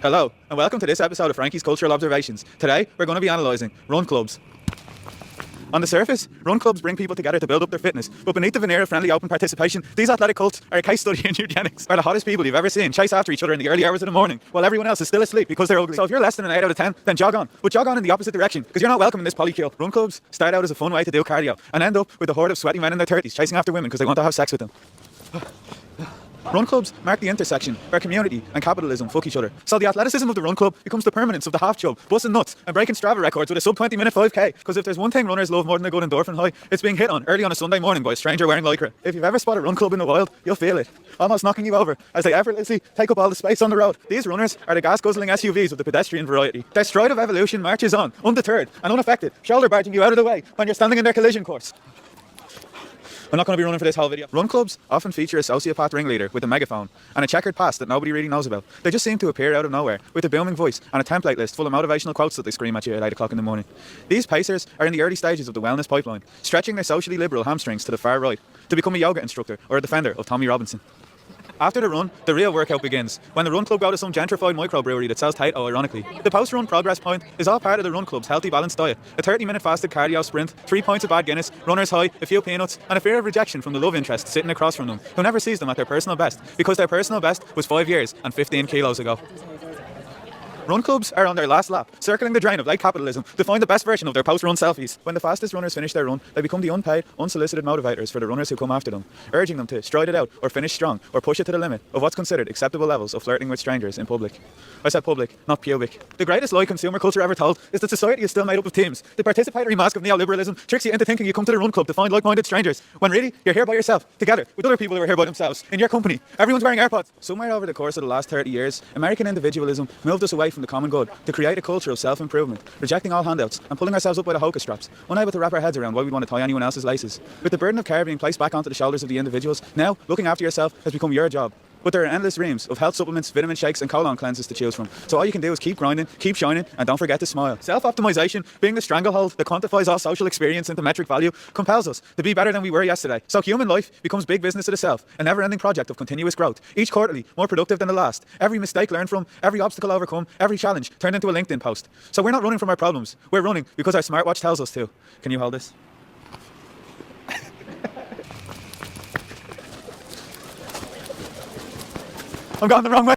Hello, and welcome to this episode of Frankie's Cultural Observations. Today, we're going to be analysing run clubs. On the surface, run clubs bring people together to build up their fitness, but beneath the veneer of friendly open participation, these athletic cults are a case study in eugenics. Are the hottest people you've ever seen chase after each other in the early hours of the morning, while everyone else is still asleep because they're ugly. So if you're less than an 8 out of 10, then jog on. But jog on in the opposite direction, because you're not welcome in this polycule. Run clubs start out as a fun way to do cardio, and end up with a horde of sweaty men in their 30s chasing after women because they want to have sex with them. Run clubs mark the intersection where community and capitalism fuck each other. So the athleticism of the run club becomes the permanence of the half chub, busting nuts and breaking Strava records with a sub 20 minute 5k. Because if there's one thing runners love more than a good endorphin high, it's being hit on early on a Sunday morning by a stranger wearing lycra. If you've ever spotted a run club in the wild, you'll feel it, almost knocking you over as they effortlessly take up all the space on the road. These runners are the gas guzzling SUVs of the pedestrian variety. Their stride of evolution marches on, undeterred and unaffected, shoulder barging you out of the way when you're standing in their collision course. I'm not going to be running for this whole video. Run clubs often feature a sociopath ringleader with a megaphone and a checkered past that nobody really knows about. They just seem to appear out of nowhere with a booming voice and a template list full of motivational quotes that they scream at you at 8 o'clock in the morning. These pacers are in the early stages of the wellness pipeline, stretching their socially liberal hamstrings to the far right to become a yoga instructor or a defender of Tommy Robinson. After the run, the real workout begins, when the run club go to some gentrified microbrewery that sells Tato, ironically. The post-run progress point is all part of the run club's healthy, balanced diet. A 30-minute fasted cardio sprint, 3 pints of bad Guinness, runner's high, a few peanuts, and a fear of rejection from the love interest sitting across from them, who never sees them at their personal best, because their personal best was 5 years and 15 kilos ago. Run clubs are on their last lap, circling the drain of late capitalism to find the best version of their post-run selfies. When the fastest runners finish their run, they become the unpaid, unsolicited motivators for the runners who come after them, urging them to stride it out, or finish strong, or push it to the limit of what's considered acceptable levels of flirting with strangers in public. I said public, not pubic. The greatest lie consumer culture ever told is that society is still made up of teams. The participatory mask of neoliberalism tricks you into thinking you come to the run club to find like-minded strangers, when really, you're here by yourself, together, with other people who are here by themselves, in your company. Everyone's wearing AirPods. Somewhere over the course of the last 30 years, American individualism moved us away from the common good to create a culture of self-improvement, rejecting all handouts and pulling ourselves up by the hocus straps, unable to wrap our heads around why we'd want to tie anyone else's laces. With the burden of care being placed back onto the shoulders of the individuals, now looking after yourself has become your job. But there are endless reams of health supplements, vitamin shakes and colon cleanses to choose from. So all you can do is keep grinding, keep shining, and don't forget to smile. Self-optimization, being the stranglehold that quantifies all social experience into metric value, compels us to be better than we were yesterday. So human life becomes big business of the self, a never-ending project of continuous growth. Each quarterly, more productive than the last. Every mistake learned from, every obstacle overcome, every challenge turned into a LinkedIn post. So we're not running from our problems. We're running because our smartwatch tells us to. Can you hold this? I'm going the wrong way.